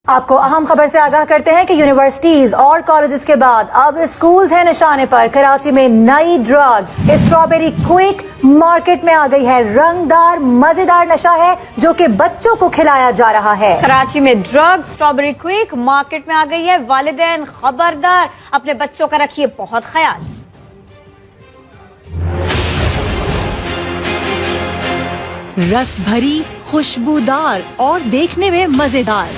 आपको अहम खबर से आगाह करते हैं कि यूनिवर्सिटीज और कॉलेजेस के बाद अब स्कूल्स हैं निशाने पर। कराची में नई ड्रग स्ट्रॉबेरी क्विक मार्केट में आ गई है। रंगदार मजेदार नशा है जो कि बच्चों को खिलाया जा रहा है। कराची में ड्रग स्ट्रॉबेरी क्विक मार्केट में आ गई है। वालिदैन खबरदार, अपने बच्चों का रखिए बहुत ख्याल। रस भरी, खुशबूदार और देखने में मजेदार,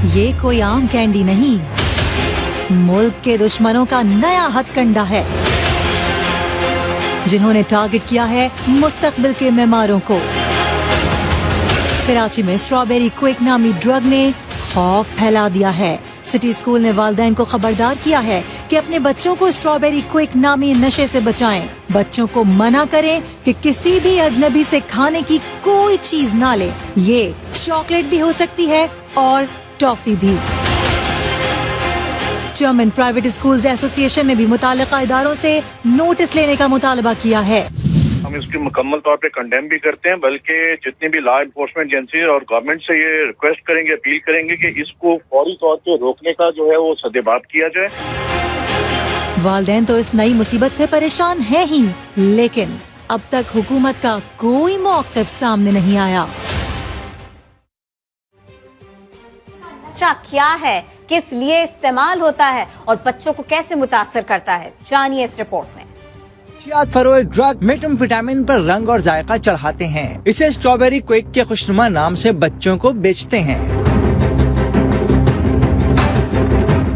ये कोई आम कैंडी नहीं, मुल्क के दुश्मनों का नया हथकंडा है जिन्होंने टारगेट किया है मुस्तकबिल के मेहमारों को। कराची में स्ट्रॉबेरी क्विक नामी ड्रग ने खौफ फैला दिया है। सिटी स्कूल ने वालिदैन को खबरदार किया है कि अपने बच्चों को स्ट्रॉबेरी क्विक नामी नशे से बचाएं। बच्चों को मना करें कि किसी भी अजनबी से खाने की कोई चीज ना ले। ये चॉकलेट भी हो सकती है और टॉफी भी। चेयरमैन प्राइवेट स्कूल्स एसोसिएशन ने भी मुताल्लिका इदारों से नोटिस लेने का मुतालबा किया है। हम इसकी मुकम्मल तौर पे कंडेम भी करते हैं, बल्कि जितनी भी लॉ एनफोर्समेंट एजेंसी और गवर्नमेंट से ये रिक्वेस्ट करेंगे, अपील करेंगे कि इसको फौरी तौर पे रोकने का जो है वो सद्देबात किया जाए। वालिदैन तो इस नई मुसीबत से परेशान हैं ही, लेकिन अब तक हुकूमत का कोई मौक़िफ़ सामने नहीं आया। नशा क्या है, किस लिए इस्तेमाल होता है और बच्चों को कैसे मुतासर करता है, जानिए इस रिपोर्ट में। फरोए ड्रग मेटाम्फेटामिन पर रंग और जायका चढ़ाते हैं। इसे स्ट्रॉबेरी क्विक के खुशनुमा नाम से बच्चों को बेचते हैं।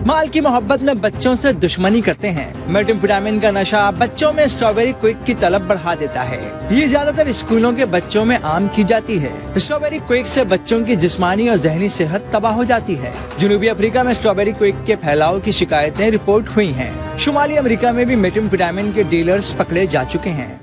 माल की मोहब्बत में बच्चों से दुश्मनी करते हैं। मेटाम्फेटामिन का नशा बच्चों में स्ट्रॉबेरी क्विक की तलब बढ़ा देता है। ये ज्यादातर स्कूलों के बच्चों में आम की जाती है। स्ट्रॉबेरी क्विक से बच्चों की जिस्मानी और जहनी सेहत तबाह हो जाती है। जनूबी अफ्रीका में स्ट्रॉबेरी क्विक के फैलाव की शिकायतें रिपोर्ट हुई हैं। शुमाली अमेरिका में भी मेटाम्फेटामिन के डीलर्स पकड़े जा चुके हैं।